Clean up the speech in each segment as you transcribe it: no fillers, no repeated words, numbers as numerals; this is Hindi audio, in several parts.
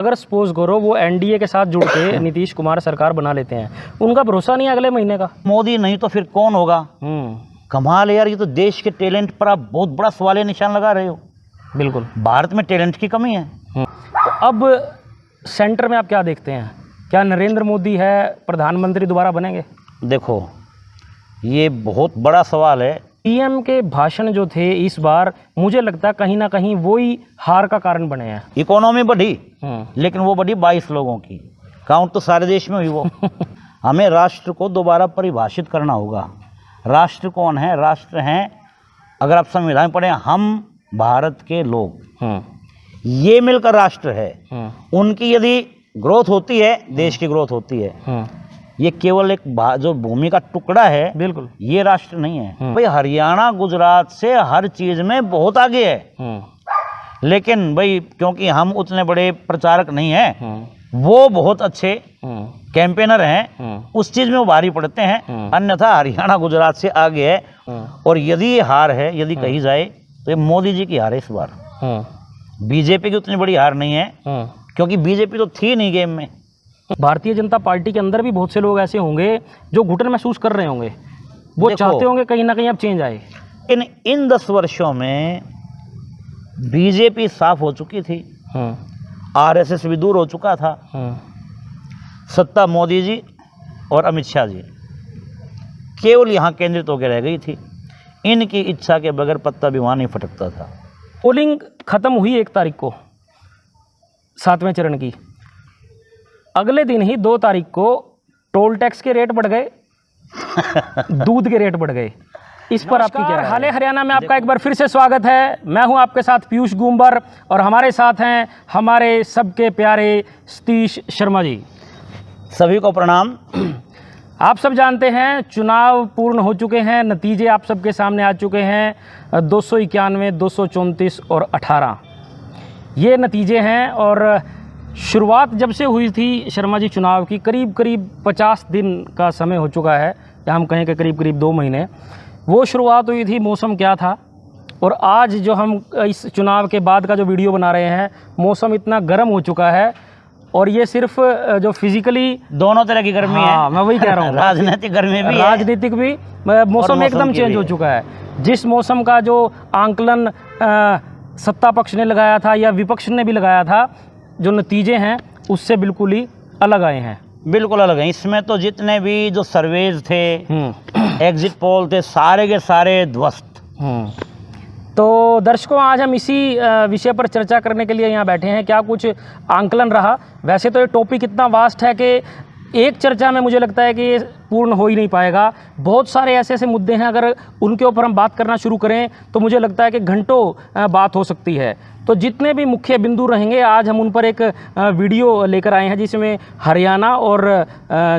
अगर सपोज करो वो एनडीए के साथ जुड़ के नीतीश कुमार सरकार बना लेते हैं, उनका भरोसा नहीं अगले महीने का। मोदी नहीं तो फिर कौन होगा? कमाल है यार, ये तो देश के टैलेंट पर आप बहुत बड़ा सवालिया निशान लगा रहे हो। बिल्कुल, भारत में टैलेंट की कमी है। अब सेंटर में आप क्या देखते हैं, क्या नरेंद्र मोदी है प्रधानमंत्री दोबारा बनेंगे? देखो, ये बहुत बड़ा सवाल है। पीएम के भाषण जो थे इस बार, मुझे लगता है कहीं ना कहीं वही हार का कारण बने हैं। इकोनॉमी बढ़ी, लेकिन वो बढ़ी 22 लोगों की, काउंट तो सारे देश में हुई वो। हमें राष्ट्र को दोबारा परिभाषित करना होगा। राष्ट्र कौन है? राष्ट्र हैं, अगर आप संविधान पढ़ें, हम भारत के लोग, ये मिलकर राष्ट्र है। उनकी यदि ग्रोथ होती है, देश की ग्रोथ होती है। ये केवल एक जो भूमि का टुकड़ा है, बिल्कुल, ये राष्ट्र नहीं है। भाई हरियाणा गुजरात से हर चीज में बहुत आगे है, लेकिन भाई क्योंकि हम उतने बड़े प्रचारक नहीं हैं, वो बहुत अच्छे कैंपेनर हैं, उस चीज में वो भारी पड़ते हैं। अन्यथा हरियाणा गुजरात से आगे है। और यदि ये हार है, यदि कही जाए, तो ये मोदी जी की हार है इस बार। बीजेपी की उतनी बड़ी हार नहीं है, क्योंकि बीजेपी तो थी नहीं गेम में। भारतीय जनता पार्टी के अंदर भी बहुत से लोग ऐसे होंगे जो घुटन महसूस कर रहे होंगे, वो चाहते होंगे कहीं ना कहीं अब चेंज आए। इन 10 वर्षों में बीजेपी साफ हो चुकी थी, आरएसएस भी दूर हो चुका था, सत्ता मोदी जी और अमित शाह जी केवल यहाँ केंद्रित होकर रह गई थी। इनकी इच्छा के बगैर पत्ता भी वहाँ नहीं फटकता था। पोलिंग खत्म हुई 1 तारीख को 7वें चरण की। अगले दिन ही 2 तारीख को टोल टैक्स के रेट बढ़ गए, दूध के रेट बढ़ गए। इस पर आपकी क्या? हाल हरियाणा में आपका एक बार फिर से स्वागत है। मैं हूं आपके साथ पीयूष गुंबर और हमारे साथ हैं हमारे सबके प्यारे सतीश शर्मा जी। सभी को प्रणाम। आप सब जानते हैं चुनाव पूर्ण हो चुके हैं, नतीजे आप सबके सामने आ चुके हैं। 291, 234 और 18 ये नतीजे हैं। और शुरुआत जब से हुई थी शर्मा जी चुनाव की, करीब करीब 50 दिन का समय हो चुका है, या हम कहें कि करीब करीब 2 महीने। वो शुरुआत हुई थी, मौसम क्या था, और आज जो हम इस चुनाव के बाद का जो वीडियो बना रहे हैं, मौसम इतना गर्म हो चुका है। और ये सिर्फ जो फिजिकली दोनों तरह की गर्मी है, मैं वही कह रहा हूँ। राजनीतिक गर्मी भी, राजनीतिक भी, मौसम एकदम चेंज हो चुका है। जिस मौसम का जो आंकलन सत्ता पक्ष ने लगाया था या विपक्ष ने भी लगाया था, जो नतीजे हैं उससे बिल्कुल ही अलग आए हैं। बिल्कुल अलग हैं। इसमें तो जितने भी जो सर्वेज थे, एग्जिट पोल थे, सारे के सारे ध्वस्त। तो दर्शकों, आज हम इसी विषय पर चर्चा करने के लिए यहाँ बैठे हैं। क्या कुछ आंकलन रहा? वैसे तो ये टॉपिक इतना वास्ट है कि एक चर्चा में मुझे लगता है कि ये पूर्ण हो ही नहीं पाएगा। बहुत सारे ऐसे ऐसे मुद्दे हैं, अगर उनके ऊपर हम बात करना शुरू करें तो मुझे लगता है कि घंटों बात हो सकती है। तो जितने भी मुख्य बिंदु रहेंगे, आज हम उन पर एक वीडियो लेकर आए हैं, जिसमें हरियाणा और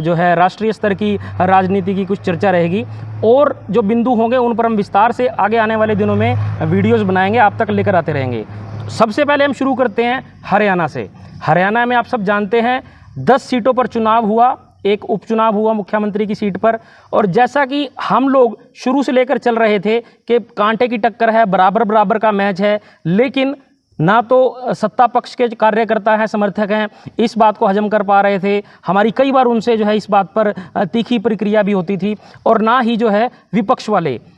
जो है राष्ट्रीय स्तर की राजनीति की कुछ चर्चा रहेगी। और जो बिंदु होंगे उन पर हम विस्तार से आगे आने वाले दिनों में वीडियोज़ बनाएंगे, आप तक लेकर आते रहेंगे। सबसे पहले हम शुरू करते हैं हरियाणा से। हरियाणा में आप सब जानते हैं 10 सीटों पर चुनाव हुआ, एक उपचुनाव हुआ मुख्यमंत्री की सीट पर। और जैसा कि हम लोग शुरू से लेकर चल रहे थे कि कांटे की टक्कर है, बराबर बराबर का मैच है, लेकिन ना तो सत्ता पक्ष के कार्यकर्ता हैं, समर्थक हैं, इस बात को हजम कर पा रहे थे। हमारी कई बार उनसे जो है इस बात पर तीखी प्रक्रिया भी होती थी। और ना ही जो है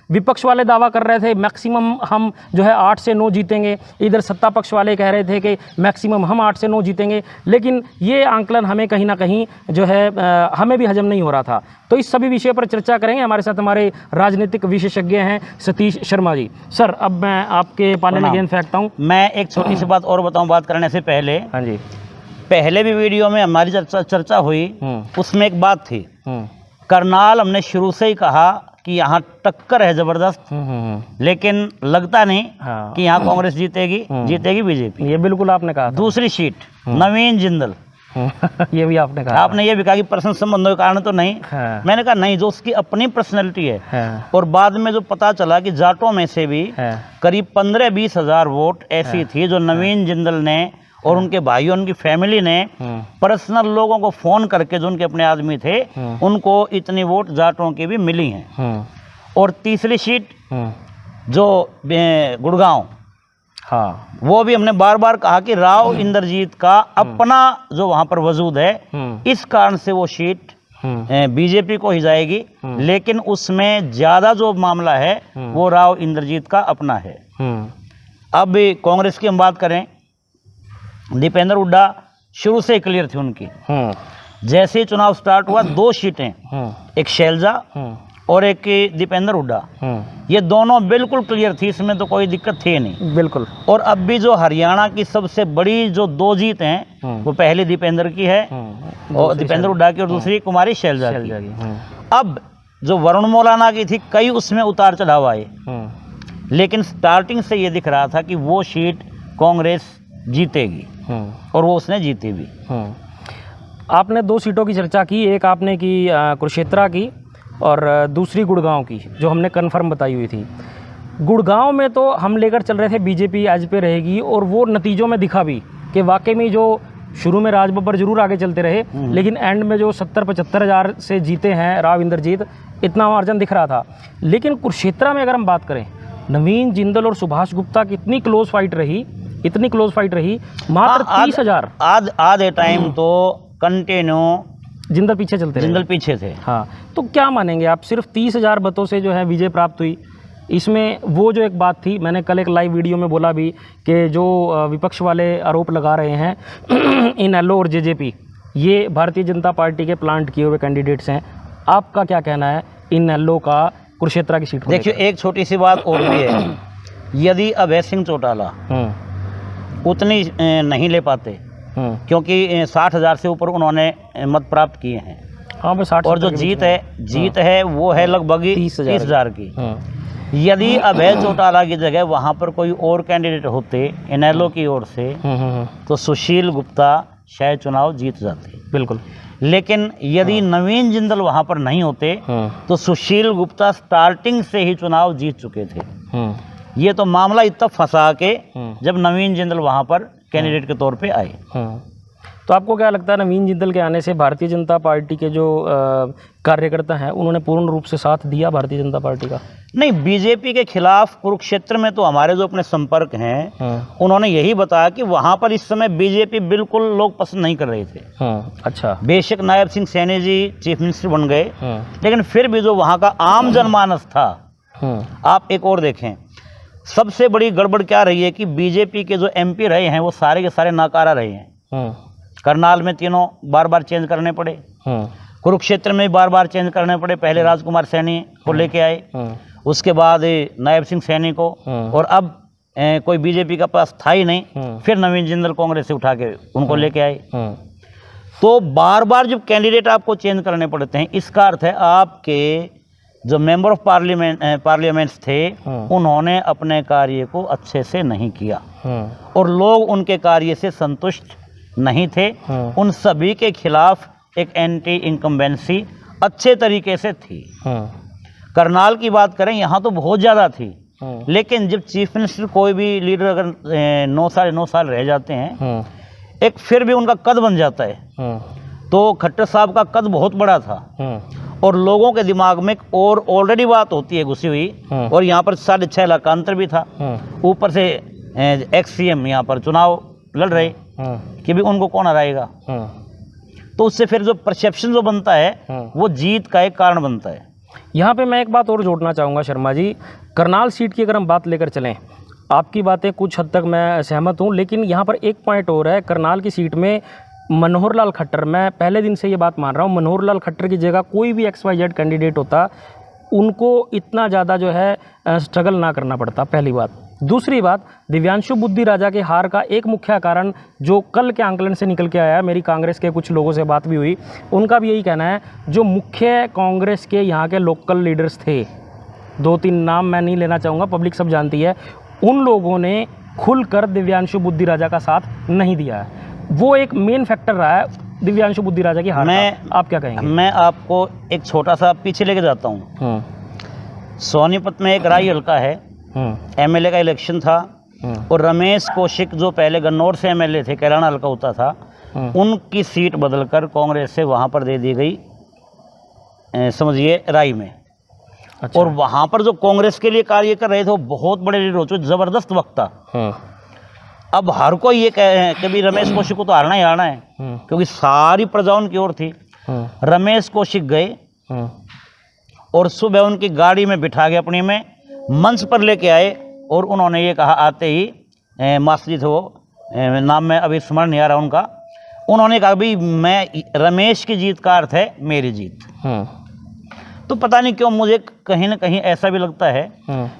विपक्ष वाले दावा कर रहे थे मैक्सिमम हम जो है 8 से 9 जीतेंगे। इधर सत्ता पक्ष वाले कह रहे थे कि मैक्सिमम हम 8 से 9 जीतेंगे। लेकिन ये आंकलन हमें कहीं ना कहीं जो है हमें भी हजम नहीं हो रहा था। तो इस सभी विषय पर चर्चा करेंगे। हमारे साथ हमारे राजनीतिक विशेषज्ञ हैं सतीश शर्मा जी। सर, अब मैं आपके पाले में गेंद फेंकता हूँ। मैं एक छोटी सी बात और बताऊँ बात करने से पहले। हाँ जी। पहले भी वीडियो में हमारी चर्चा हुई, उसमें एक बात थी, करनाल हमने शुरू से ही कहा कि यहाँ टक्कर है जबरदस्त, लेकिन लगता नहीं कि यहाँ कांग्रेस जीतेगी बीजेपी। ये बिल्कुल आपने कहा। दूसरी सीट नवीन जिंदल, ये भी आपने कहा। आपने ये भी कहा कि पर्सनल संबंधों के कारण तो नहीं। मैंने कहा नहीं, जो उसकी अपनी पर्सनैलिटी है। और बाद में जो पता चला कि जाटों में से भी करीब 15-20 हज़ार वोट ऐसी थी जो नवीन जिंदल ने और उनके भाइयों, उनकी फैमिली ने पर्सनल लोगों को फोन करके, जो उनके अपने आदमी थे, उनको इतनी वोट जाटों की भी मिली हैं। और तीसरी सीट जो गुड़गांव, हाँ। वो भी हमने बार बार कहा कि राव इंद्रजीत का अपना जो वहां पर वजूद है, इस कारण से वो सीट बीजेपी को ही जाएगी, लेकिन उसमें ज्यादा जो मामला है वो राव इंद्रजीत का अपना है। अब कांग्रेस की हम बात करें, दीपेंद्र हुड्डा शुरू से क्लियर थी उनकी। जैसे ही चुनाव स्टार्ट हुआ 2 सीटें, एक शैलजा और एक दीपेंद्र हुड्डा, ये दोनों बिल्कुल क्लियर थी, इसमें तो कोई दिक्कत थी नहीं। बिल्कुल। और अब भी जो हरियाणा की सबसे बड़ी जो 2 जीत हैं वो पहली दीपेंद्र की है और दीपेंद्र हुड्डा की, और दूसरी कुमारी शैलजा की। अब जो वरुण मौलाना की थी, कई उसमें उतार चढ़ाव आए, लेकिन स्टार्टिंग से ये दिख रहा था कि वो सीट कांग्रेस जीतेगी और वो उसने जीती भी। आपने 2 सीटों की चर्चा की, एक आपने की कुरुक्षेत्र की और दूसरी गुड़गांव की, जो हमने कन्फर्म बताई हुई थी। गुड़गांव में तो हम लेकर चल रहे थे बीजेपी आज पे रहेगी, और वो नतीजों में दिखा भी कि वाकई में जो शुरू में राज बब्बर जरूर आगे चलते रहे, लेकिन एंड में जो 70-75 हज़ार से जीते हैं राव इंद्रजीत, इतना मार्जिन दिख रहा था। लेकिन कुरुक्षेत्र में अगर हम बात करें, नवीन जिंदल और सुभाष गुप्ता की इतनी क्लोज फाइट रही, मात्र 30,000। आधे टाइम तो कंटिन्यू जिंदल पीछे चलते रहे, जिंदल पीछे थे। हाँ, तो क्या मानेंगे आप, सिर्फ 30,000 मतों से जो है विजय प्राप्त हुई। इसमें वो जो एक बात थी, मैंने कल एक लाइव वीडियो में बोला भी कि जो विपक्ष वाले आरोप लगा रहे हैं इनेलो और जेजेपी, ये भारतीय जनता पार्टी के प्लांट किए हुए कैंडिडेट्स हैं। आपका क्या कहना है इनेलो का कुरुक्षेत्र की सीट? देखिए, एक छोटी सी बात और भी है, यदि अभय सिंह चौटाला उतनी नहीं ले पाते, क्योंकि 60,000 से ऊपर उन्होंने मत प्राप्त किए हैं। हाँ, बस 60। और जो जीत है वो है लगभग 30,000 की। यदि अभय चौटाला की जगह वहां पर कोई और कैंडिडेट होते इनेलो की ओर से, तो सुशील गुप्ता शायद चुनाव जीत जाते। बिल्कुल। लेकिन यदि नवीन जिंदल वहां पर नहीं होते, तो सुशील गुप्ता स्टार्टिंग से ही चुनाव जीत चुके थे। ये तो मामला इतना फंसा के जब नवीन जिंदल वहां पर कैंडिडेट के तौर पे आए। तो आपको क्या लगता है, नवीन जिंदल के आने से भारतीय जनता पार्टी के जो कार्यकर्ता हैं, उन्होंने पूर्ण रूप से साथ दिया भारतीय जनता पार्टी का? नहीं, बीजेपी के खिलाफ कुरुक्षेत्र में तो हमारे जो अपने संपर्क हैं, उन्होंने यही बताया कि वहां पर इस समय बीजेपी बिल्कुल लोग पसंद नहीं कर रहे थे। अच्छा। बेशक नायब सिंह सैनी जी चीफ मिनिस्टर बन गए, लेकिन फिर भी जो वहां का आम जनमानस था, आप एक और देखें, सबसे बड़ी गड़बड़ क्या रही है कि बीजेपी के जो एमपी रहे हैं वो सारे के सारे नाकारा रहे हैं। करनाल में तीनों बार बार चेंज करने पड़े, कुरुक्षेत्र में बार बार चेंज करने पड़े। पहले राजकुमार सैनी को लेके आए, उसके बाद नायब सिंह सैनी को, और अब कोई बीजेपी का पास था ही नहीं, फिर नवीन जिंदल कांग्रेस से उठा के उनको लेके आए। तो बार बार जब कैंडिडेट आपको चेंज करने पड़ते हैं, इसका अर्थ है आपके जो मेंबर ऑफ पार्लियामेंट्स थे, उन्होंने अपने कार्य को अच्छे से नहीं किया, और लोग उनके कार्य से संतुष्ट नहीं थे। उन सभी के खिलाफ एक एंटी इनकम्बेंसी अच्छे तरीके से थी। करनाल की बात करें, यहाँ तो बहुत ज़्यादा थी, लेकिन जब चीफ मिनिस्टर कोई भी लीडर अगर 9 साल 9 साल रह जाते हैं, एक फिर भी उनका कद बन जाता है। तो खट्टर साहब का कद बहुत बड़ा था, और लोगों के दिमाग में और ऑलरेडी बात होती है घुसी हुई, और यहाँ पर 6.5 लाख का अंतर भी था। ऊपर से एक्स CM यहाँ पर चुनाव लड़ रहे कि भी उनको कौन हराएगा, तो उससे फिर जो परसेप्शन जो बनता है वो जीत का एक कारण बनता है। यहाँ पे मैं एक बात और जोड़ना चाहूँगा शर्मा जी, करनाल सीट की अगर हम बात लेकर चलें, आपकी बातें कुछ हद तक मैं सहमत हूँ, लेकिन यहाँ पर एक पॉइंट और है। करनाल की सीट में मनोहर लाल खट्टर, मैं पहले दिन से ये बात मान रहा हूँ, मनोहर लाल खट्टर की जगह कोई भी XYZ कैंडिडेट होता, उनको इतना ज़्यादा जो है स्ट्रगल ना करना पड़ता, पहली बात। दूसरी बात, दिव्यांशु बुद्धि राजा के हार का एक मुख्य कारण जो कल के आंकलन से निकल के आया है, मेरी कांग्रेस के कुछ लोगों से बात भी हुई, उनका भी यही कहना है, जो मुख्य कांग्रेस के यहाँ के लोकल लीडर्स थे, 2-3 नाम मैं नहीं लेना चाहूँगा, पब्लिक सब जानती है, उन लोगों ने खुलकर दिव्यांशु बुद्धि राजा का साथ नहीं दिया है। वो एक मेन फैक्टर रहा है दिव्यांशु बुद्धि राजा की हार का। आप क्या कहेंगे? मैं आपको एक छोटा सा पीछे लेके जाता हूँ। सोनीपत में एक राई हल्का है, MLA का इलेक्शन था, और रमेश कौशिक जो पहले गन्नौर से MLA थे, कैलाना हल्का होता था, उनकी सीट बदलकर कांग्रेस से वहाँ पर दे दी गई, समझिए राई में। अच्छा। और वहाँ पर जो कांग्रेस के लिए कार्य कर रहे थे वो बहुत बड़े लीडर हो चुके, ज़बरदस्त वक्ता, अब हर कोई ये कभी रमेश कौशिक को तो हारना ही हारना है, क्योंकि सारी प्रजा उनकी ओर थी। रमेश कौशिक गए और सुबह उनकी गाड़ी में बिठा के अपनी में मंच पर लेके आए और उन्होंने ये कहा, आते ही मास्टर जी थे वो, नाम में अभी स्मरण नहीं आ रहा उनका, उन्होंने कहा भी मैं रमेश की जीत का अर्थ है मेरी जीत। तो पता नहीं क्यों मुझे कहीं ना कहीं ऐसा भी लगता है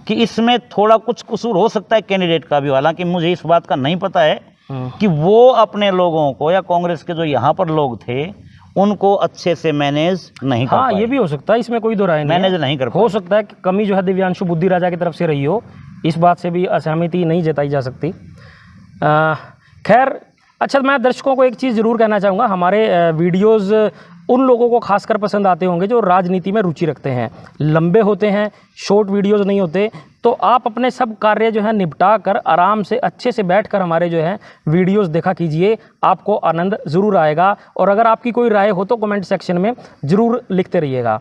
कि इसमें थोड़ा कुछ कसूर हो सकता है कैंडिडेट का भी, हालांकि मुझे इस बात का नहीं पता है कि वो अपने लोगों को या कांग्रेस के जो यहाँ पर लोग थे उनको अच्छे से मैनेज नहीं कर पाए। ये भी हो सकता है, इसमें कोई दो राय नहीं, मैनेज नहीं कर पाए। हो सकता है कि कमी जो है दिव्यांशु बुद्धि राजा की तरफ से रही हो, इस बात से भी असहमति नहीं जताई जा सकती। खैर, अच्छा, मैं दर्शकों को एक चीज़ ज़रूर कहना चाहूँगा, हमारे वीडियोस उन लोगों को खासकर पसंद आते होंगे जो राजनीति में रुचि रखते हैं। लंबे होते हैं, शॉर्ट वीडियोस नहीं होते, तो आप अपने सब कार्य जो है निपटा कर आराम से अच्छे से बैठकर हमारे जो है वीडियोस देखा कीजिए, आपको आनंद ज़रूर आएगा। और अगर आपकी कोई राय हो तो कमेंट सेक्शन में ज़रूर लिखते रहिएगा।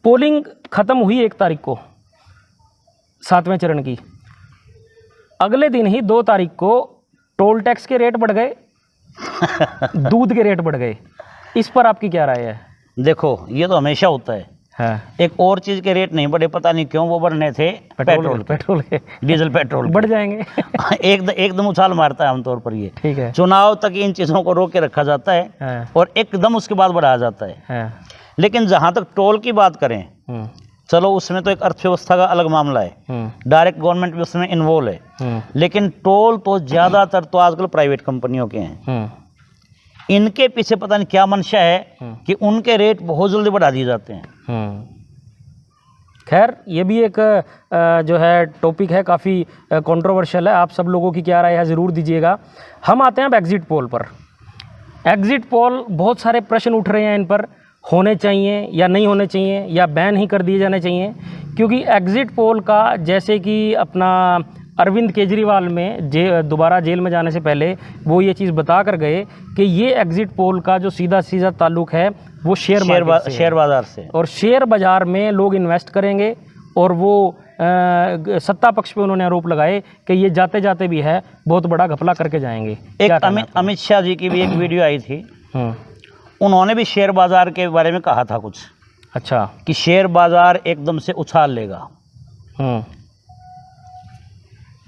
पोलिंग ख़त्म हुई 1 तारीख को 7वें चरण की, अगले दिन ही 2 तारीख को टोल टैक्स के रेट बढ़ गए, दूध के रेट बढ़ गए। इस पर आपकी क्या राय है? देखो, ये तो हमेशा होता है। हाँ। एक और चीज़ के रेट नहीं बढ़े, पता नहीं क्यों, वो बढ़ने थे पेट्रोल के डीजल पेट्रोल बढ़ जाएंगे। एकदम उछाल मारता है आमतौर पर ये। ठीक है, चुनाव तक इन चीज़ों को रोक के रखा जाता है। हाँ। और एकदम उसके बाद बढ़ाया जाता है। हाँ। लेकिन जहाँ तक टोल की बात करें, चलो उसमें तो एक अर्थव्यवस्था का अलग मामला है, डायरेक्ट गवर्नमेंट भी उसमें इन्वॉल्व है, लेकिन टोल तो ज़्यादातर तो आजकल प्राइवेट कंपनियों के हैं। इनके पीछे पता नहीं क्या मंशा है कि उनके रेट बहुत जल्दी बढ़ा दिए जाते हैं। खैर, ये भी एक जो है टॉपिक है, काफ़ी कंट्रोवर्शियल है। आप सब लोगों की क्या राय है ज़रूर दीजिएगा। हम आते हैं अब एग्ज़िट पोल पर। एग्ज़िट पोल, बहुत सारे प्रश्न उठ रहे हैं इन पर, होने चाहिए या नहीं होने चाहिए, या बैन ही कर दिए जाने चाहिए, क्योंकि एग्ज़िट पोल का, जैसे कि अपना अरविंद केजरीवाल में दोबारा जेल में जाने से पहले वो ये चीज़ बता कर गए कि ये एग्ज़िट पोल का जो सीधा सीधा ताल्लुक है वो शेयर बाज़ार से, और शेयर बाज़ार में लोग इन्वेस्ट करेंगे। और वो सत्ता पक्ष पे उन्होंने आरोप लगाए कि ये जाते जाते भी है बहुत बड़ा घपला करके जाएंगे। एक अमित शाह जी की भी एक वीडियो आई थी, उन्होंने भी शेयर बाज़ार के बारे में कहा था कुछ। अच्छा, कि शेयर बाज़ार एकदम से उछाल लेगा।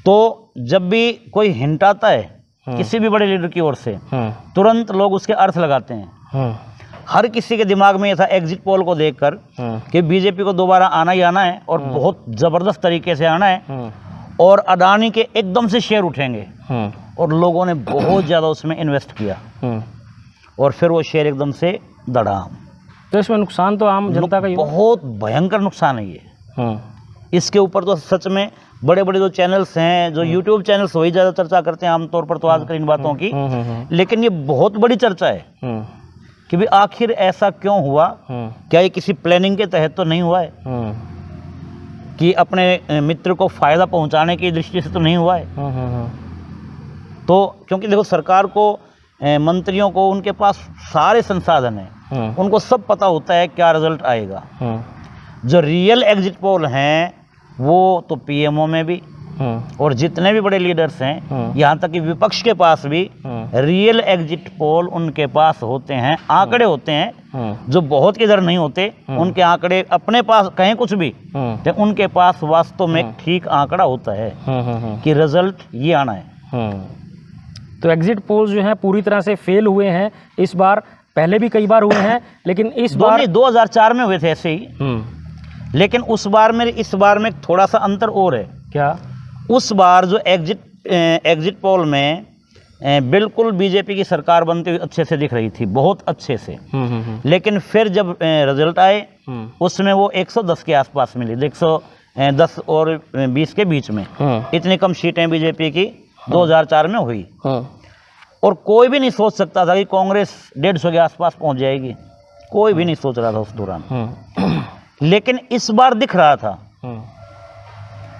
तो जब भी कोई हिंट आता है किसी भी बड़े लीडर की ओर से, तुरंत लोग उसके अर्थ लगाते हैं। हर किसी के दिमाग में ये था एग्जिट पोल को देखकर कि बीजेपी को दोबारा आना ही आना है, और बहुत ज़बरदस्त तरीके से आना है, और अडानी के एकदम से शेयर उठेंगे। और लोगों ने बहुत ज़्यादा उसमें इन्वेस्ट किया, और फिर वो शेयर एकदम से दड़ाम। तो इसमें नुकसान तो आम जनता का ही बहुत भयंकर नुकसान है ये। इसके ऊपर तो सच में बड़े बड़े जो चैनल्स हैं, जो यूट्यूब चैनल्स, वही ज़्यादा चर्चा करते हैं आमतौर पर तो आजकल इन बातों की। लेकिन ये बहुत बड़ी चर्चा है कि भी आखिर ऐसा क्यों हुआ। क्या ये किसी प्लानिंग के तहत तो नहीं हुआ है, कि अपने मित्र को फ़ायदा पहुंचाने की दृष्टि से तो नहीं हुआ है। तो क्योंकि देखो, सरकार को, मंत्रियों को, उनके पास सारे संसाधन हैं, उनको सब पता होता है क्या रिजल्ट आएगा। जो रियल एग्जिट पोल हैं वो तो पीएमओ में भी, और जितने भी बड़े लीडर्स हैं, यहाँ तक कि विपक्ष के पास भी रियल एग्जिट पोल उनके पास होते हैं। आंकड़े होते हैं जो बहुत किधर नहीं होते, उनके आंकड़े अपने पास कहीं कुछ भी, तो उनके पास वास्तव में एक ठीक आंकड़ा होता है कि रिजल्ट ये आना है। तो एग्जिट पोल जो है पूरी तरह से फेल हुए हैं इस बार। पहले भी कई बार हुए हैं, लेकिन इस बार 2004 में हुए थे ऐसे ही। लेकिन उस बार में, इस बार में थोड़ा सा अंतर और है। क्या? उस बार जो एग्जिट पोल में बिल्कुल बीजेपी की सरकार बनती हुई अच्छे से दिख रही थी, बहुत अच्छे से। लेकिन फिर जब रिजल्ट आए, उसमें वो 110 के आसपास मिली, 110 और 20 के बीच में। इतनी कम सीटें बीजेपी की 2004 में हुई। और कोई भी नहीं सोच सकता था कि कांग्रेस 150 के आसपास पहुंच जाएगी, कोई भी नहीं सोच रहा था उस दौरान। लेकिन इस बार दिख रहा था।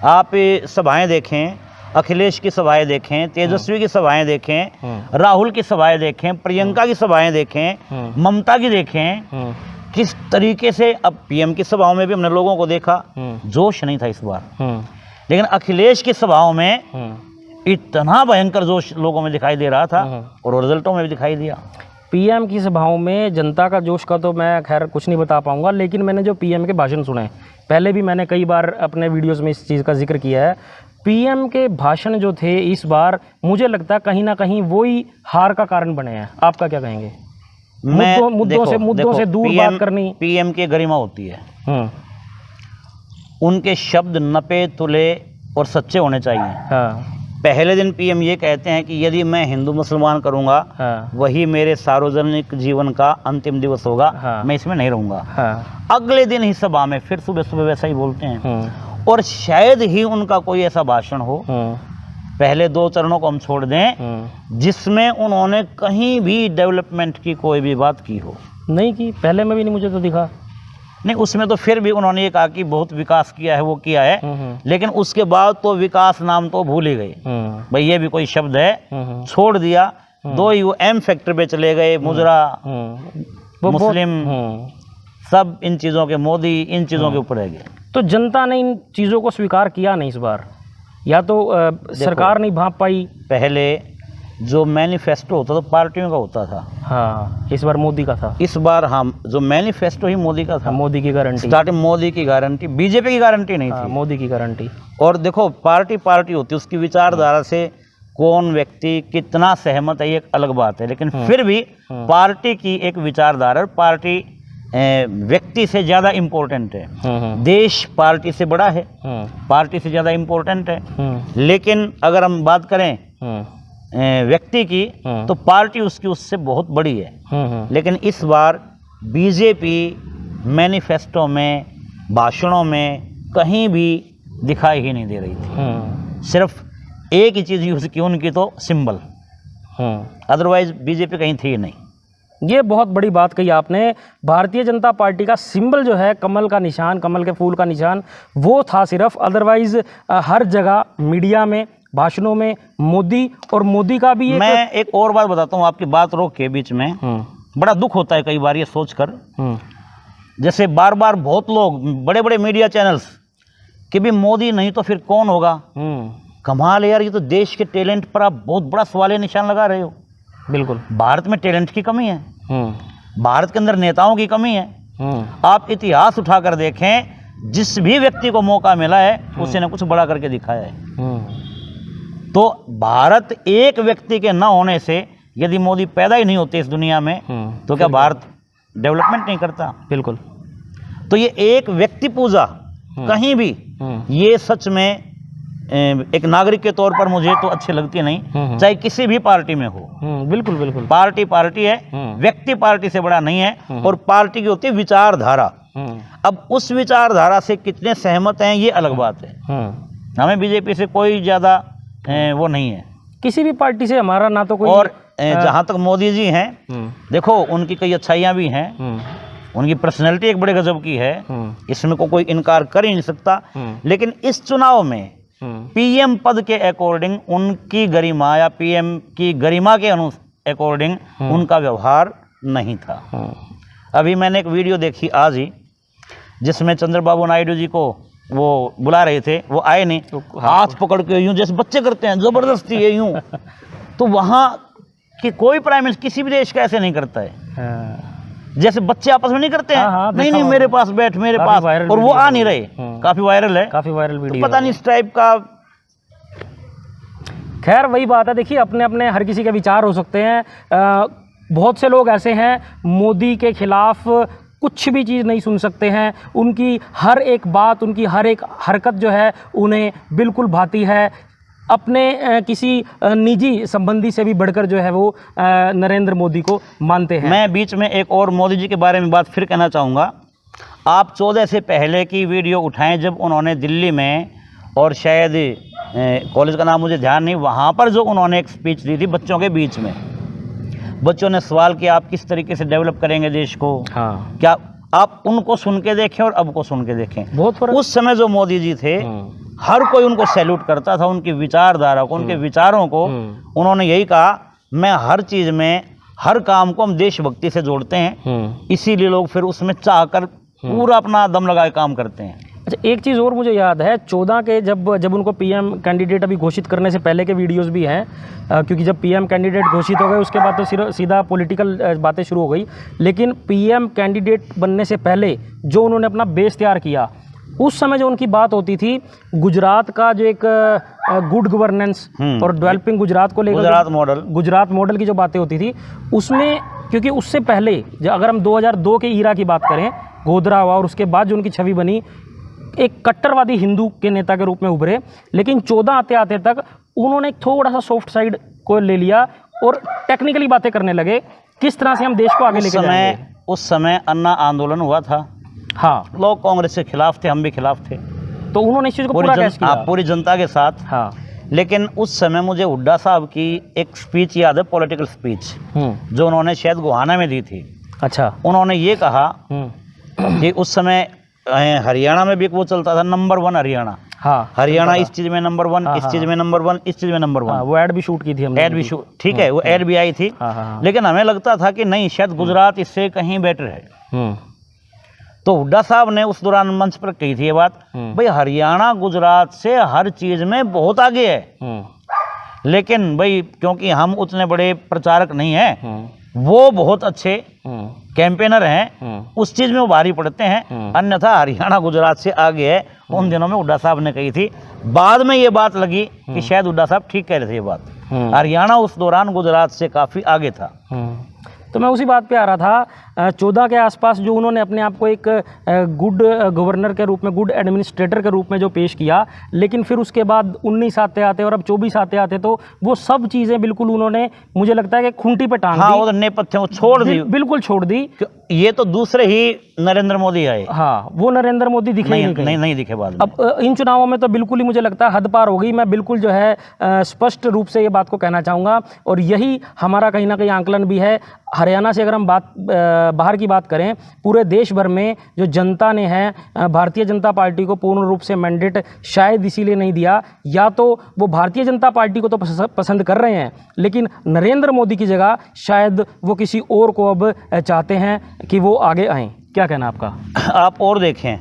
आप सभाएं देखें, अखिलेश की सभाएं देखें, तेजस्वी की सभाएं देखें, राहुल की सभाएं देखें, प्रियंका की सभाएं देखें, ममता की देखें, किस तरीके से। अब पीएम की सभाओं में भी हमने लोगों को देखा, जोश नहीं था इस बार। लेकिन अखिलेश की सभाओं में इतना भयंकर जोश लोगों में दिखाई दे रहा था और रिजल्टों में भी दिखाई दिया। पीएम की सभाओं में जनता का जोश का तो मैं खैर कुछ नहीं बता पाऊंगा, लेकिन मैंने जो पीएम के भाषण सुने, पहले भी मैंने कई बार अपने वीडियोस में इस चीज़ का जिक्र किया है, पीएम के भाषण जो थे इस बार मुझे लगता है कहीं ना कहीं वही हार का कारण बने हैं। आपका क्या कहेंगे? मुद्दों से दूर बात करनी पीएम की गरिमा होती है। उनके शब्द नपे तुले और सच्चे होने चाहिए। हाँ। पहले दिन पीएम ये कहते हैं कि यदि मैं हिंदू मुसलमान करूंगा, हाँ। वही मेरे सार्वजनिक जीवन का अंतिम दिवस होगा। हाँ। मैं इसमें नहीं रहूंगा। हाँ। अगले दिन ही सभा में फिर सुबह सुबह वैसा ही बोलते हैं। और शायद ही उनका कोई ऐसा भाषण हो, पहले 2 चरणों को हम छोड़ दें, जिसमें उन्होंने कहीं भी डेवलपमेंट की कोई भी बात की हो। नहीं की, पहले में भी नहीं मुझे तो दिखा। नहीं, उसमें तो फिर भी उन्होंने ये कहा कि बहुत विकास किया है, वो किया है, लेकिन उसके बाद तो विकास नाम तो भूल ही गए। भाई ये भी कोई शब्द है, छोड़ दिया। 2 ही वो एम फैक्टर पे चले गए, मुजरा, मुस्लिम, सब इन चीज़ों के, मोदी इन चीज़ों के ऊपर रह गए। तो जनता ने इन चीज़ों को स्वीकार किया नहीं इस बार, या तो सरकार नहीं भांप पाई। पहले जो मैनिफेस्टो होता था पार्टियों का होता था। हाँ, इस बार मोदी का था। इस बार हम जो मैनिफेस्टो ही मोदी का था। मोदी की गारंटी, स्टार्टिंग मोदी की गारंटी, बीजेपी की गारंटी नहीं थी, मोदी की गारंटी। और देखो पार्टी पार्टी होती है, उसकी विचारधारा से कौन व्यक्ति कितना सहमत है ये एक अलग बात है, लेकिन फिर भी पार्टी की एक विचारधारा और पार्टी व्यक्ति से ज़्यादा इम्पोर्टेंट है। देश पार्टी से बड़ा है, पार्टी से ज़्यादा इम्पोर्टेंट है। लेकिन अगर हम बात करें व्यक्ति की, तो पार्टी उसकी उससे बहुत बड़ी है। लेकिन इस बार बीजेपी मैनिफेस्टो में, भाषणों में कहीं भी दिखाई ही नहीं दे रही थी। सिर्फ एक ही चीज़ यूज़ की उनकी, तो सिंबल, अदरवाइज बीजेपी कहीं थी नहीं। ये बहुत बड़ी बात कही आपने। भारतीय जनता पार्टी का सिंबल जो है कमल का निशान, कमल के फूल का निशान, वो था सिर्फ। अदरवाइज हर जगह मीडिया में, भाषणों में मोदी, और मोदी का भी मैं एक और बात बताता हूँ आपकी बात रोक के बीच में। बड़ा दुख होता है कई बार ये सोचकर, जैसे बार बार बहुत लोग, बड़े बड़े मीडिया चैनल्स कि भी मोदी नहीं तो फिर कौन होगा। कमाल है यार, ये तो देश के टैलेंट पर आप बहुत बड़ा सवालिया निशान लगा रहे हो। बिल्कुल, भारत में टैलेंट की कमी है, भारत के अंदर नेताओं की कमी है। आप इतिहास उठाकर देखें, जिस भी व्यक्ति को मौका मिला है उसे न कुछ बड़ा करके दिखाया है। तो भारत एक व्यक्ति के न होने से, यदि मोदी पैदा ही नहीं होते इस दुनिया में, तो क्या भारत डेवलपमेंट नहीं करता? बिल्कुल। तो ये एक व्यक्ति पूजा कहीं भी, ये सच में एक नागरिक के तौर पर मुझे तो अच्छी लगती नहीं, चाहे किसी भी पार्टी में हो। बिल्कुल बिल्कुल, पार्टी पार्टी है, व्यक्ति पार्टी से बड़ा नहीं है। और पार्टी की होती है विचारधारा। अब उस विचारधारा से कितने सहमत हैं ये अलग बात है। हमें बीजेपी से कोई ज़्यादा वो नहीं है, किसी भी पार्टी से हमारा ना तो कोई। और जहाँ तक मोदी जी हैं, देखो उनकी कई अच्छाइयाँ भी हैं, उनकी पर्सनैलिटी एक बड़े गजब की है, इसमें कोई इनकार कर ही नहीं सकता। लेकिन इस चुनाव में पीएम पद के अकॉर्डिंग उनकी गरिमा, या पीएम की गरिमा के अकॉर्डिंग उनका व्यवहार नहीं था। अभी मैंने एक वीडियो देखी आज ही, जिसमें चंद्रबाबू नायडू जी को वो बुला रहे थे, वो आए नहीं, तो हाथ पकड़ के यूं जैसे बच्चे करते हैं, जबरदस्ती है यूं। तो वहाँ कि कोई प्राइम मिनिस्टर किसी भी देश का ऐसे नहीं करता है, जैसे बच्चे आपस में नहीं करते हैं। नहीं नहीं, मेरे पास बैठ, मेरे पास, और वो आ नहीं रहे। काफी वायरल है, काफी वायरल वीडियो, तो पता नहीं इस टाइप का। खैर वही बात है, देखिए अपने अपने हर किसी के विचार हो सकते हैं। बहुत से लोग ऐसे हैं मोदी के खिलाफ कुछ भी चीज़ नहीं सुन सकते हैं, उनकी हर एक बात, उनकी हर एक हरकत जो है उन्हें बिल्कुल भाती है। अपने किसी निजी संबंधी से भी बढ़कर जो है वो नरेंद्र मोदी को मानते हैं। मैं बीच में एक और मोदी जी के बारे में बात फिर कहना चाहूँगा। आप 14 से पहले की वीडियो उठाएं, जब उन्होंने दिल्ली में, और शायद कॉलेज का नाम मुझे ध्यान नहीं, वहाँ पर जो उन्होंने एक स्पीच दी थी बच्चों के बीच में, बच्चों ने सवाल किया आप किस तरीके से डेवलप करेंगे देश को। हाँ, क्या आप उनको सुन के देखें और अब को सुन के देखें, बहुत फर्क। उस समय जो मोदी जी थे, हर कोई उनको सैल्यूट करता था, उनकी विचारधारा को, उनके विचारों को। उन्होंने यही कहा, मैं हर चीज़ में, हर काम को हम देशभक्ति से जोड़ते हैं, इसीलिए लोग फिर उसमें चाहकर पूरा अपना दम लगा के काम करते हैं। अच्छा, एक चीज़ और मुझे याद है, 14 के जब उनको पीएम कैंडिडेट अभी घोषित करने से पहले के वीडियोस भी हैं, क्योंकि जब पीएम कैंडिडेट घोषित हो गए उसके बाद तो सीधा पॉलिटिकल बातें शुरू हो गई। लेकिन पीएम कैंडिडेट बनने से पहले जो उन्होंने अपना बेस तैयार किया, उस समय जो उनकी बात होती थी गुजरात का जो एक गुड गवर्नेंस और डेवलपिंग गुजरात को लेकर गुजरात मॉडल की जो बातें होती थी, उसमें क्योंकि उससे पहले अगर हम 2002 के ईरा की बात करें, गोधरा हुआ और उसके बाद जो उनकी छवि बनी, एक कट्टरवादी हिंदू के नेता के रूप में उभरे। लेकिन 14 आते आते तक उन्होंने एक थोड़ा सा सॉफ्ट साइड को ले लिया और टेक्निकली बातें करने लगे, किस तरह से हम देश को आगे लेके जाएंगे। उस समय अन्ना आंदोलन हुआ था, हाँ, लोग कांग्रेस के खिलाफ थे, हम भी खिलाफ थे, तो उन्होंने इस चीज़ को पूरा कैश किया पूरी जनता के साथ। हाँ, लेकिन उस समय मुझे हुड्डा साहब की एक स्पीच याद है, पॉलिटिकल स्पीच, जो उन्होंने शायद गुहाना में दी थी। अच्छा, उन्होंने ये कहा कि उस समय हरियाणा में भी वो चलता था, नंबर 1 हरियाणा। हाँ, हरियाणा इस चीज़ में नंबर 1, इस चीज़ में नंबर 1, इस चीज़ में नंबर 1। वो ऐड भी शूट की थी हमने, ऐड भी शूट, ठीक है, वो ऐड भी आई थी। लेकिन हमें लगता था कि नहीं, शायद गुजरात इससे कहीं बेटर है। तो हुड्डा साहब ने उस दौरान मंच पर कही थी ये बात, भाई हरियाणा गुजरात से हर चीज़ में बहुत आगे है। लेकिन भाई क्योंकि हम उतने बड़े प्रचारक नहीं हैं, वो बहुत अच्छे कैंपेनर हैं, उस चीज़ में वो भारी पड़ते हैं, अन्यथा हरियाणा गुजरात से आगे है। उन दिनों में हुड्डा साहब ने कही थी। बाद में ये बात लगी कि शायद हुड्डा साहब ठीक कह रहे थे ये बात, हरियाणा उस दौरान गुजरात से काफ़ी आगे था। तो मैं उसी बात पे आ रहा था, 14 के आसपास जो उन्होंने अपने आप को एक गुड गवर्नर के रूप में, गुड एडमिनिस्ट्रेटर के रूप में जो पेश किया, लेकिन फिर उसके बाद 19 आते आते और अब 24 आते आते तो वो सब चीज़ें बिल्कुल उन्होंने, मुझे लगता है कि खूंटी पे टांग दी। हाँ, वो नेपथ्य वो छोड़ दी, बिल्कुल छोड़ दी। ये तो दूसरे ही नरेंद्र मोदी आए। हाँ, वो नरेंद्र मोदी दिखे नहीं दिखे बाद में। अब इन चुनावों में तो बिल्कुल ही मुझे लगता है हद पार हो गई। मैं बिल्कुल जो है स्पष्ट रूप से ये बात को कहना चाहूँगा, और यही हमारा कहीं ना कहीं आंकलन भी है। हरियाणा से अगर हम बाहर की बात करें, पूरे देश भर में जो जनता ने है भारतीय जनता पार्टी को पूर्ण रूप से मैंडेट शायद इसीलिए नहीं दिया, या तो वो भारतीय जनता पार्टी को तो पसंद कर रहे हैं, लेकिन नरेंद्र मोदी की जगह शायद वो किसी और को अब चाहते हैं कि वो आगे आएं। क्या कहना आपका? आप और देखें,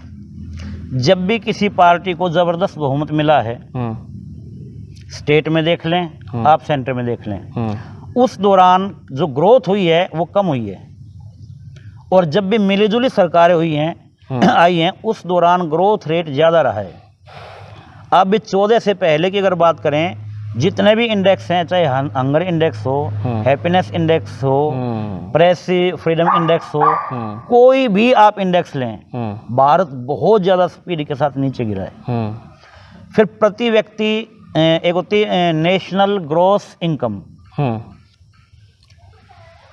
जब भी किसी पार्टी को ज़बरदस्त बहुमत मिला है, स्टेट में देख लें, आप सेंटर में देख लें, उस दौरान जो ग्रोथ हुई है वो कम हुई है। और जब भी मिलीजुली सरकारें हुई हैं आई हैं, उस दौरान ग्रोथ रेट ज़्यादा रहा है। अब भी 14 से पहले की अगर बात करें, जितने भी इंडेक्स हैं, चाहे हंगर इंडेक्स हो, हैप्पीनेस इंडेक्स हो, प्रेस फ्रीडम इंडेक्स हो, कोई भी आप इंडेक्स लें, भारत बहुत ज़्यादा स्पीड के साथ नीचे गिरा है। फिर प्रति व्यक्ति एक होती है नेशनल ग्रॉस इनकम,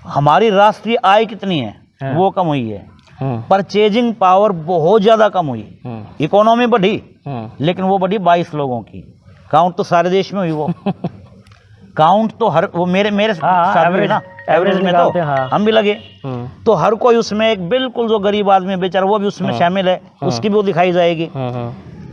हमारी राष्ट्रीय आय कितनी है वो कम हुई है। परचेजिंग पावर बहुत ज़्यादा कम हुई, इकोनॉमी बढ़ी, लेकिन वो बढ़ी 22 लोगों की। काउंट तो सारे देश में हुई वो काउंट तो हर वो मेरे एवरेज में तो हम भी लगे, तो हर कोई उसमें एक बिल्कुल जो गरीब आदमी बेचारा वो भी उसमें शामिल है, उसकी भी वो दिखाई जाएगी।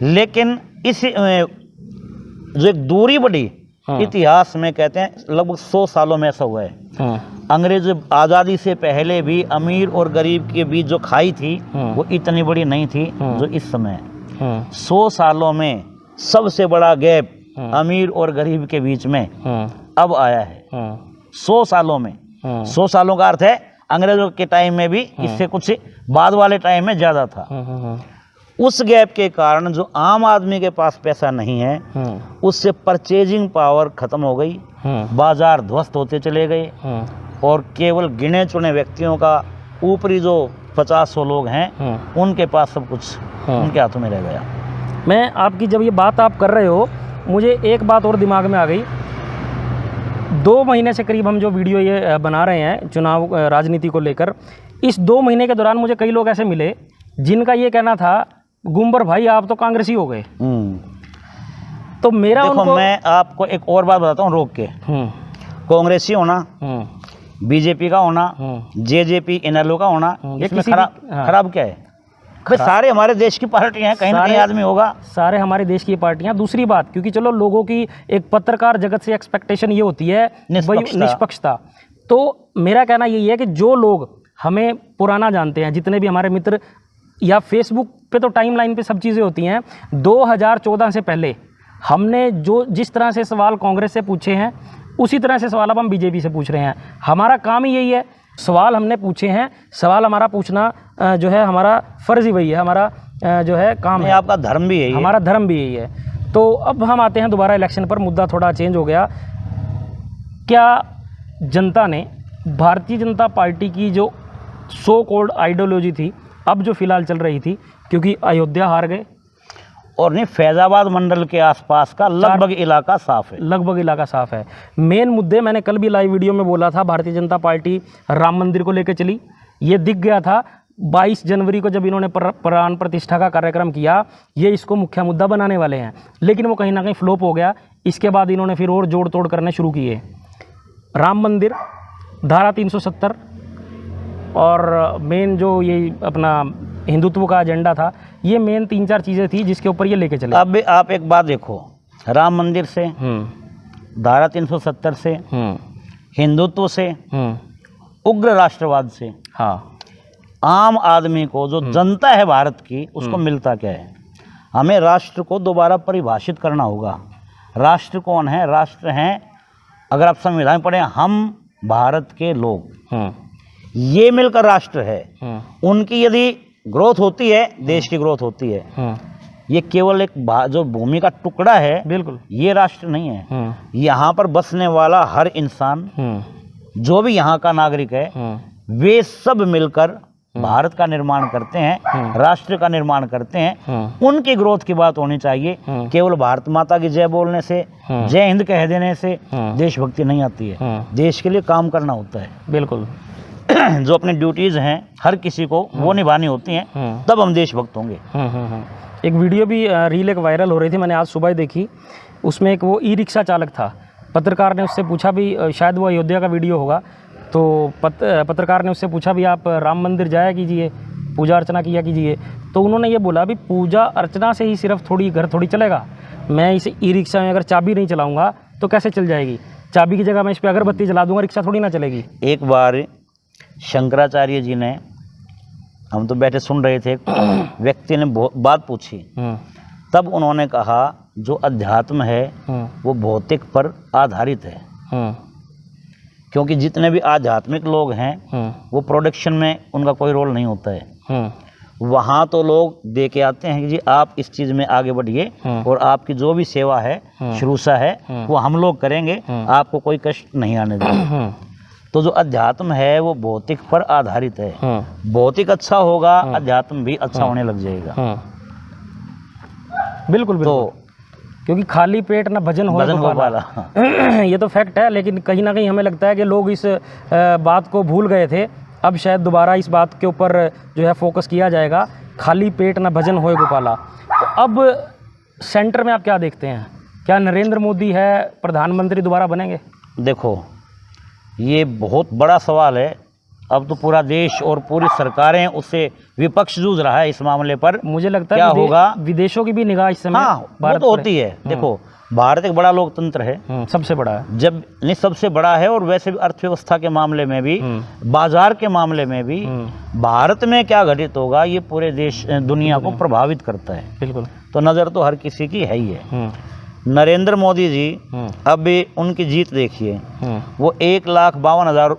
लेकिन इस जो एक दूरी बढ़ी, इतिहास में कहते हैं लगभग 100 सालों में ऐसा हुआ है। अंग्रेज आज़ादी से पहले भी अमीर और गरीब के बीच जो खाई थी वो इतनी बड़ी नहीं थी जो इस समय। 100 सालों में सबसे बड़ा गैप अमीर और गरीब के बीच में अब आया है। 100 सालों में, 100 सालों का अर्थ है अंग्रेजों के टाइम में भी इससे कुछ बाद वाले टाइम में ज़्यादा था। उस गैप के कारण जो आम आदमी के पास पैसा नहीं है, उससे परचेजिंग पावर खत्म हो गई, बाजार ध्वस्त होते चले गए, और केवल गिने चुने व्यक्तियों का, ऊपरी जो 50-100 लोग हैं, उनके पास सब कुछ उनके हाथों में रह गया। मैं आपकी जब ये बात आप कर रहे हो, मुझे एक बात और दिमाग में आ गई। 2 महीने से करीब हम जो वीडियो ये बना रहे हैं चुनाव राजनीति को लेकर, इस 2 महीने के दौरान मुझे कई लोग ऐसे मिले जिनका ये कहना था, गुम्बर भाई आप तो कांग्रेसी हो गए। तो मेरा देखो, मैं आपको एक और बात बताता हूँ रोक के। कांग्रेसी होना, बीजेपी का होना, जेजेपी इनेलो का होना, इसमें खराब क्या है? भाई सारे हमारे देश की पार्टियां हैं, कहीं ना कहीं आदमी होगा। सारे हमारे देश की पार्टियां। दूसरी बात, क्योंकि चलो लोगों की एक पत्रकार जगत से एक्सपेक्टेशन ये होती है निष्पक्षता। तो मेरा कहना यही है कि जो लोग हमें पुराना जानते हैं, जितने भी हमारे मित्र या फेसबुक पे तो टाइमलाइन पे सब चीज़ें होती हैं। 2014 से पहले हमने जिस तरह से सवाल कांग्रेस से पूछे हैं उसी तरह से सवाल अब हम बीजेपी से पूछ रहे हैं। हमारा काम ही यही है, सवाल हमने पूछे हैं, सवाल हमारा पूछना जो है हमारा फ़र्ज़ ही वही है, हमारा जो है काम है, आपका धर्म भी यही है, हमारा धर्म भी यही है। तो अब हम आते हैं दोबारा इलेक्शन पर, मुद्दा थोड़ा चेंज हो गया। क्या जनता ने भारतीय जनता पार्टी की जो सो कॉल्ड आइडियोलॉजी थी, अब जो फिलहाल चल रही थी, क्योंकि अयोध्या हार गए और नहीं फैज़ाबाद मंडल के आसपास का लगभग इलाका साफ है, लगभग इलाका साफ है। मेन मुद्दे मैंने कल भी लाइव वीडियो में बोला था, भारतीय जनता पार्टी राम मंदिर को लेकर चली, ये दिख गया था 22 जनवरी को जब इन्होंने प्राण प्रतिष्ठा का कार्यक्रम किया, ये इसको मुख्य मुद्दा बनाने वाले हैं, लेकिन वो कहीं ना कहीं फ्लॉप हो गया। इसके बाद इन्होंने फिर और जोड़ तोड़ करने शुरू किए। राम मंदिर, धारा 370 और मेन जो ये अपना हिंदुत्व का एजेंडा था, ये मेन 3-4 चीज़ें थी जिसके ऊपर ये लेके चले। अब आप एक बात देखो, राम मंदिर से, धारा 370 से, हिंदुत्व से, उग्र राष्ट्रवाद से, हाँ, आम आदमी को जो जनता है भारत की उसको मिलता क्या है? हमें राष्ट्र को दोबारा परिभाषित करना होगा। राष्ट्र कौन है? राष्ट्र हैं, अगर आप संविधान पढ़ें, हम भारत के लोग, ये मिलकर राष्ट्र है। उनकी यदि ग्रोथ होती है, देश की ग्रोथ होती है। ये केवल एक जो भूमि का टुकड़ा है, बिल्कुल, ये राष्ट्र नहीं है। यहाँ पर बसने वाला हर इंसान, जो भी यहाँ का नागरिक है, वे सब मिलकर भारत का निर्माण करते हैं, राष्ट्र का निर्माण करते हैं। उनकी ग्रोथ की बात होनी चाहिए। केवल भारत माता की जय बोलने से, जय हिंद कह देने से देशभक्ति नहीं आती है। देश के लिए काम करना होता है, बिल्कुल। जो अपनी ड्यूटीज़ हैं हर किसी को वो निभानी होती हैं, तब हम देशभक्त होंगे। एक वीडियो भी रील एक वायरल हो रही थी, मैंने आज सुबह ही देखी। उसमें एक वो ई-रिक्शा चालक था, पत्रकार ने उससे पूछा भी, शायद वो अयोध्या का वीडियो होगा, तो पत्रकार ने उससे पूछा भी आप राम मंदिर जाया कीजिए, पूजा अर्चना किया कीजिए। तो उन्होंने ये बोला भी पूजा अर्चना से ही सिर्फ घर थोड़ी चलेगा, मैं इस ई-रिक्शा में अगर चाबी नहीं चलाऊँगा तो कैसे चल जाएगी? चाबी की जगह मैं इस पर अगरबत्ती जला दूँगा, रिक्शा थोड़ी ना चलेगी। एक बार शंकराचार्य जी ने, हम तो बैठे सुन रहे थे, व्यक्ति ने बात पूछी, तब उन्होंने कहा जो अध्यात्म है वो भौतिक पर आधारित है। क्योंकि जितने भी आध्यात्मिक लोग हैं वो प्रोडक्शन में उनका कोई रोल नहीं होता है। वहाँ तो लोग दे के आते हैं कि जी आप इस चीज़ में आगे बढ़िए और आपकी जो भी सेवा है, शुरूसा है, वो हम लोग करेंगे, आपको कोई कष्ट नहीं आने देंगे। तो जो अध्यात्म है वो भौतिक पर आधारित है। भौतिक अच्छा होगा, अध्यात्म भी अच्छा होने लग जाएगा। बिल्कुल, तो क्योंकि खाली पेट ना भजन हो पाला। ये तो फैक्ट है, लेकिन कहीं ना कहीं हमें लगता है कि लोग इस बात को भूल गए थे। अब शायद दोबारा इस बात के ऊपर जो है फोकस किया जाएगा, खाली पेट ना भजन होए गोपाला। तो अब सेंटर में आप क्या देखते हैं? क्या नरेंद्र मोदी है प्रधानमंत्री दोबारा बनेंगे? देखो, ये बहुत बड़ा सवाल है। अब तो पूरा देश और पूरी सरकारें उससे विपक्ष जूझ रहा है इस मामले पर। मुझे लगता है क्या होगा, विदेशों की भी निगाह इस समय भारत तो होती है। देखो, भारत एक बड़ा लोकतंत्र है, सबसे बड़ा है, जब नहीं सबसे बड़ा है, और वैसे भी अर्थव्यवस्था के मामले में भी, बाजार के मामले में भी भारत में क्या घटित होगा ये पूरे देश दुनिया को प्रभावित करता है। बिल्कुल। तो नज़र तो हर किसी की है ही है। नरेंद्र मोदी जी, अब उनकी जीत देखिए, वो 1,52,000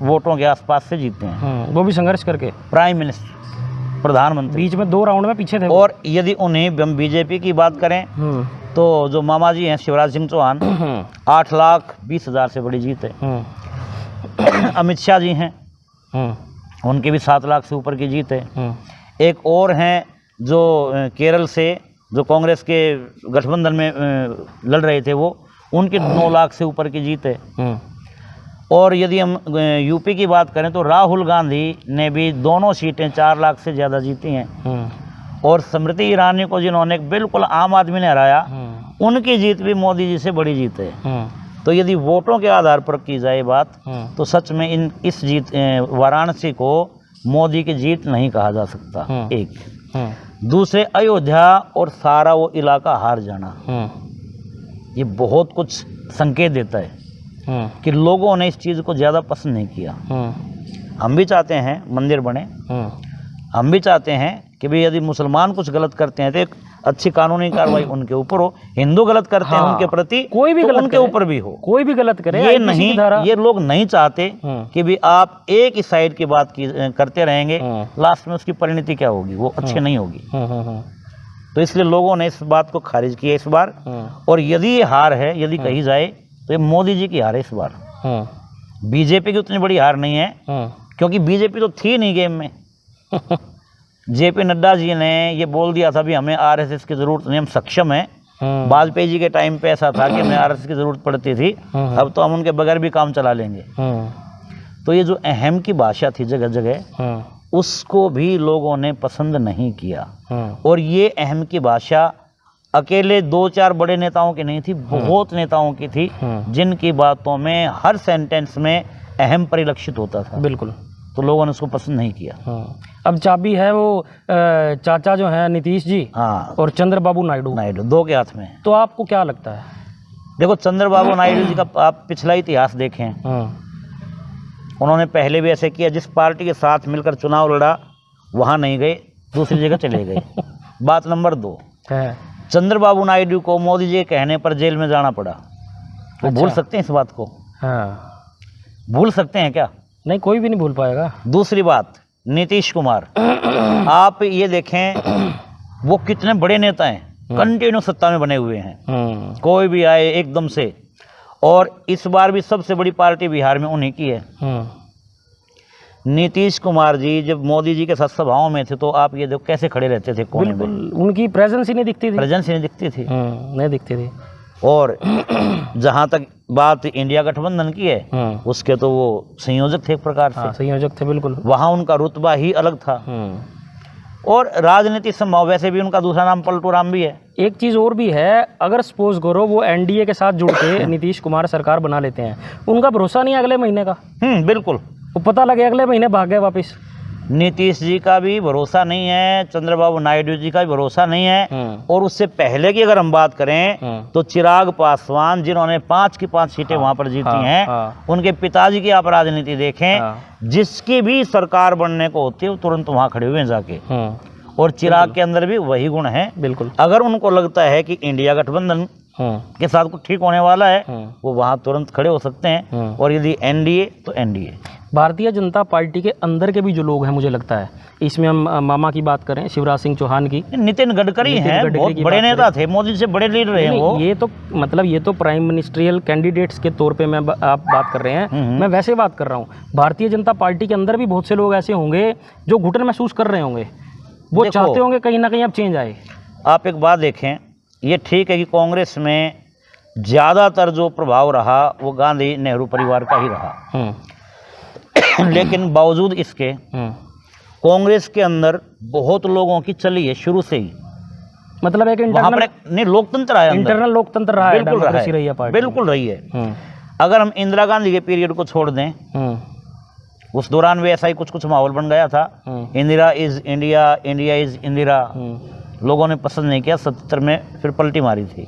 वोटों के आसपास से जीते हैं, वो भी संघर्ष करके। प्राइम मिनिस्टर, प्रधानमंत्री, बीच में 2 राउंड में पीछे थे। और यदि उन्हें हम बीजेपी की बात करें तो जो मामा जी हैं शिवराज सिंह चौहान, 8,20,000 से बड़ी जीत है। अमित शाह जी हैं, उनकी भी 7 लाख से ऊपर की जीत है। एक और हैं जो केरल से, जो कांग्रेस के गठबंधन में लड़ रहे थे, वो उनकी 9 लाख से ऊपर की जीत है। और यदि हम यूपी की बात करें तो राहुल गांधी ने भी दोनों सीटें 4 लाख से ज़्यादा जीती हैं। और स्मृति ईरानी को जिन्होंने बिल्कुल आम आदमी ने हराया, उनकी जीत भी मोदी जी से बड़ी जीत है। तो यदि वोटों के आधार पर की जाए बात, तो सच में इस जीत वाराणसी को मोदी की जीत नहीं कहा जा सकता। एक दूसरे, अयोध्या और सारा वो इलाका हार जाना, ये बहुत कुछ संकेत देता है कि लोगों ने इस चीज़ को ज़्यादा पसंद नहीं किया। हम भी चाहते हैं मंदिर बने, हम भी चाहते हैं कि भाई यदि मुसलमान कुछ गलत करते हैं तो एक अच्छी कानूनी कार्रवाई उनके ऊपर हो, हिंदू गलत करते हैं उनके प्रति कोई भी तो गलत उनके करे, ऊपर भी हो। कोई भी गलत करे, ये IPC नहीं, की धारा। ये लोग नहीं चाहते कि भी आप एक ही साइड की बात करते रहेंगे, लास्ट में उसकी परिणति क्या होगी, वो अच्छी नहीं होगी। तो इसलिए लोगों ने इस बात को खारिज किया इस बार। और यदि ये हार है, यदि कही जाए तो ये मोदी जी की हार है इस बार। बीजेपी की उतनी बड़ी हार नहीं है, क्योंकि बीजेपी तो थी नहीं गेम में। जेपी नड्डा जी ने ये बोल दिया था भी हमें आरएसएस की जरूरत नहीं, हम सक्षम हैं। वाजपेयी जी के टाइम पे ऐसा था कि हमें आरएसएस की जरूरत पड़ती थी, अब तो हम उनके बगैर भी काम चला लेंगे। तो ये जो अहम की भाषा थी जगह जगह, उसको भी लोगों ने पसंद नहीं किया। और ये अहम की भाषा अकेले 2-4 बड़े नेताओं की नहीं थी, बहुत नेताओं की थी, जिनकी बातों में हर सेंटेंस में अहम परिलक्षित होता था। बिल्कुल। तो लोगों ने उसको पसंद नहीं किया। अब चाबी है वो चाचा जो है नीतीश जी, हाँ, और चंद्रबाबू नायडू दो के हाथ में है। तो आपको क्या लगता है? देखो, चंद्रबाबू नायडू जी का आप पिछला इतिहास देखें, उन्होंने पहले भी ऐसे किया, जिस पार्टी के साथ मिलकर चुनाव लड़ा वहाँ नहीं गए, दूसरी जगह चले गए। बात नंबर 2, चंद्रबाबू नायडू को मोदी जी के कहने पर जेल में जाना पड़ा। वो भूल सकते हैं इस बात को? हाँ। भूल सकते हैं क्या? नहीं, कोई भी नहीं भूल पाएगा। दूसरी बात, नीतीश कुमार, आप ये देखें वो कितने बड़े नेता हैं, कंटिन्यू सत्ता में बने हुए हैं, कोई भी आए एकदम से। और इस बार भी सबसे बड़ी पार्टी बिहार में उन्हीं की है। नीतीश कुमार जी जब मोदी जी के साथ सभाओं में थे तो आप ये देखो कैसे खड़े रहते थे कोने में, उनकी प्रेजेंस ही नहीं दिखती थी। प्रेजेंस ही नहीं दिखती थी। नहीं दिखती थी। और जहाँ तक बात इंडिया गठबंधन की है, उसके तो वो संयोजक थे एक प्रकार से। संयोजक थे, बिल्कुल। वहाँ उनका रुतबा ही अलग था। और राजनीतिक संभव, वैसे भी उनका दूसरा नाम पलटू राम भी है। एक चीज़ और भी है, अगर सपोज करो वो एनडीए के साथ जुड़ के नीतीश कुमार सरकार बना लेते हैं, उनका भरोसा नहीं अगले महीने का। बिल्कुल। वो पता लगे अगले महीने भाग गए वापस। नीतीश जी का भी भरोसा नहीं है, चंद्रबाबू नायडू जी का भी भरोसा नहीं है। और उससे पहले की अगर हम बात करें तो चिराग पासवान, जिन्होंने 5 की 5 सीटें वहां पर जीती हैं, उनके पिताजी की आप राजनीति देखें, जिसकी भी सरकार बनने को होती है वो तुरंत वहां खड़े हुए हैं जाके। और चिराग के अंदर भी वही गुण है। बिल्कुल। अगर उनको लगता है कि इंडिया गठबंधन के साथ कुछ ठीक होने वाला है, वो वहां तुरंत खड़े हो सकते हैं। और यदि एनडीए तो एनडीए। भारतीय जनता पार्टी के अंदर के भी जो लोग हैं, मुझे लगता है, इसमें हम मामा की बात करें, शिवराज सिंह चौहान की, नितिन गडकरी हैं, बहुत बड़े नेता थे, मोदी से बड़े लीडर हैं वो। ये तो मतलब ये तो प्राइम मिनिस्ट्रियल कैंडिडेट्स के तौर पे आप बात कर रहे हैं, मैं वैसे बात कर रहा हूँ। भारतीय जनता पार्टी के अंदर भी बहुत से लोग ऐसे होंगे जो घुटन महसूस कर रहे होंगे, वो चाहते होंगे कहीं ना कहीं अब चेंज आए। आप एक बात देखें, ये ठीक है कि कांग्रेस में ज़्यादातर जो प्रभाव रहा वो गांधी नेहरू परिवार का ही रहा, लेकिन बावजूद इसके कांग्रेस के अंदर बहुत लोगों की चली है शुरू से ही। मतलब एक इंटरनल नहीं, लोकतंत्र आया, इंटरनल लोकतंत्र रहा है, डेमोक्रेसी रही है, बिल्कुल रही है। अगर हम इंदिरा गांधी के पीरियड को छोड़ दें, उस दौरान भी ऐसा ही कुछ माहौल बन गया था। Indira is India, India is Indira, लोगों ने पसंद नहीं किया। 77 में फिर पलटी मारी थी।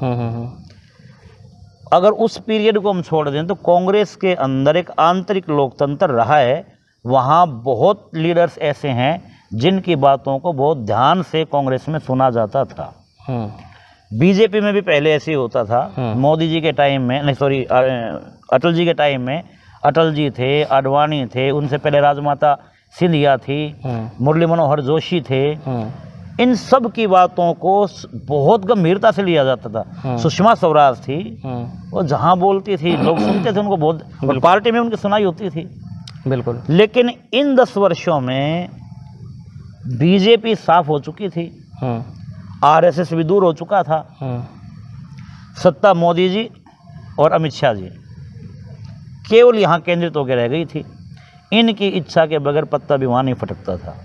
अगर उस पीरियड को हम छोड़ दें तो कांग्रेस के अंदर एक आंतरिक लोकतंत्र रहा है। वहाँ बहुत लीडर्स ऐसे हैं जिनकी बातों को बहुत ध्यान से कांग्रेस में सुना जाता था। बीजेपी में भी पहले ऐसे ही होता था। मोदी जी के टाइम में, नहीं सॉरी, अटल जी के टाइम में अटल जी थे, आडवाणी थे, उनसे पहले राजमाता सिंधिया थी, मुरली मनोहर जोशी थे। इन सब की बातों को बहुत गंभीरता से लिया जाता था। सुषमा स्वराज थी, वो जहाँ बोलती थी लोग सुनते थे उनको, बहुत, और पार्टी में उनकी सुनाई होती थी। बिल्कुल। लेकिन इन 10 वर्षों में बीजेपी साफ हो चुकी थी, आरएसएस भी दूर हो चुका था, सत्ता मोदी जी और अमित शाह जी केवल यहाँ केंद्रित होकर रह गई थी। इनकी इच्छा के बगैर पत्ता भी वहाँ नहीं फटकता था।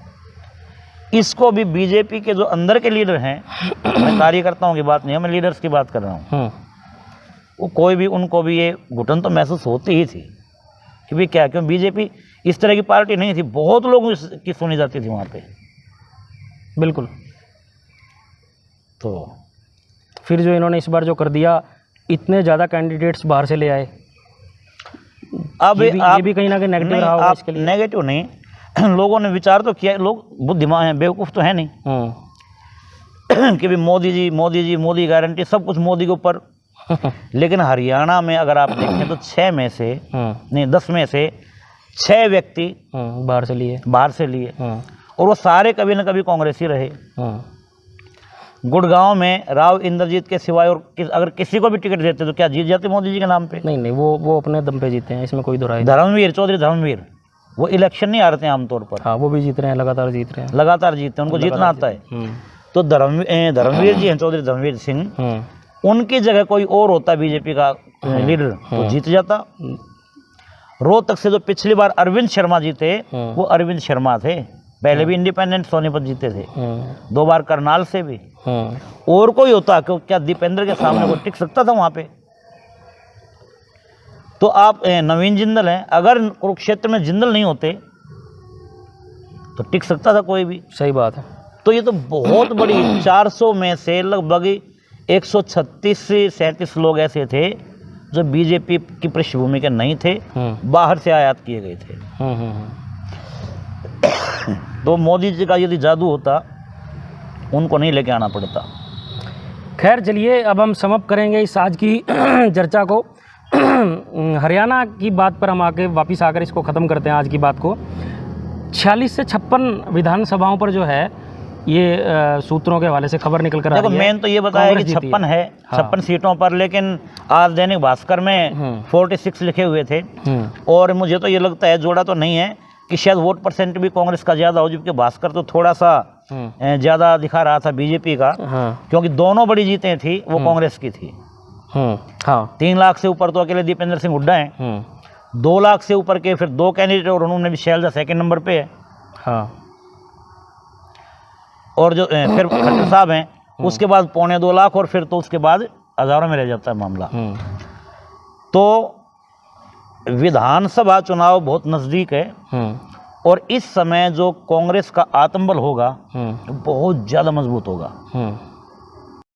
इसको भी बीजेपी के जो अंदर के लीडर हैं, मैं कार्यकर्ताओं की बात नहीं है, मैं लीडर्स की बात कर रहा हूँ, वो कोई भी, उनको भी ये घुटन तो महसूस होती ही थी कि भाई क्या, क्यों बीजेपी इस तरह की पार्टी नहीं थी, बहुत लोगों की सुनी जाती थी वहाँ पे। बिल्कुल। तो फिर जो इन्होंने इस बार जो कर दिया, इतने ज़्यादा कैंडिडेट्स बाहर से ले आए, अब ये भी कहीं ना कहीं नेगेटिव रहा होगा इसके लिए। नेगेटिव नहीं, लोगों ने विचार तो किया, लोग बुद्धिमान हैं, बेवकूफ़ तो है नहीं कि भी मोदी गारंटी, सब कुछ मोदी के ऊपर। लेकिन हरियाणा में अगर आप देखें तो 6 में से नहीं 10 में से 6 व्यक्ति बाहर से लिए और वो सारे कभी न कभी कांग्रेसी रहे। गुड़गांव में राव इंद्रजीत के सिवाय और अगर किसी को भी टिकट देते तो क्या जीत जाते मोदी जी के नाम पे? नहीं, वो अपने दम पे जीते हैं, इसमें कोई दुराई नहीं। धर्मवीर, चौधरी धर्मवीर, वो इलेक्शन नहीं हारते हैं आमतौर पर। हाँ, वो भी जीत रहे हैं, लगातार जीत रहे हैं, उनको जीतना आता है। तो धर्मवीर जी हैं, चौधरी धर्मवीर सिंह, उनकी जगह कोई और होता बीजेपी का लीडर तो जीत जाता। रोहतक से जो पिछली बार अरविंद शर्मा जीते, वो अरविंद शर्मा थे, पहले भी इंडिपेंडेंट सोनीपत जीते थे, 2 बार करनाल से भी। और कोई होता क्या दीपेंद्र के सामने कोई टिक सकता था वहां पे? तो आप नवीन जिंदल हैं, अगर कुरुक्षेत्र में जिंदल नहीं होते तो टिक सकता था कोई भी। सही बात है। तो ये तो बहुत बड़ी 400 में से लगभग 136 से 37 लोग ऐसे थे जो बीजेपी की पृष्ठभूमि के नहीं थे, बाहर से आयात किए गए थे। तो मोदी जी का यदि जादू होता उनको नहीं लेके आना पड़ता। खैर चलिए, अब हम समाप्त करेंगे इस आज की चर्चा को। हरियाणा की बात पर हम वापिस आकर इसको ख़त्म करते हैं आज की बात को। 46 से 56 विधानसभाओं पर जो है ये सूत्रों के हवाले से खबर निकल कर आ रही है। देखो, मेन तो ये बताया कि 56 है, 56 सीटों पर, लेकिन आज दैनिक भास्कर में 46 लिखे हुए थे। और मुझे तो ये लगता है, जोड़ा तो नहीं है, कि शायद वोट परसेंट भी कांग्रेस का ज़्यादा हो, जबकि भास्कर तो थोड़ा सा ज़्यादा दिखा रहा था बीजेपी का, क्योंकि दोनों बड़ी जीतें थी वो कांग्रेस की थी। 3 लाख से ऊपर तो अकेले दीपेंद्र सिंह हुड्डा हैं, 2 लाख से ऊपर के फिर 2 कैंडिडेट, और उन्होंने भी शैलजा 2nd नंबर पे है। और जो फिर खट्टर साहब हैं, उसके बाद 2.25 लाख, और फिर तो उसके बाद हज़ारों में रह जाता है मामला। तो विधानसभा चुनाव बहुत नज़दीक है, और इस समय जो कांग्रेस का आत्मबल होगा बहुत ज़्यादा मजबूत होगा।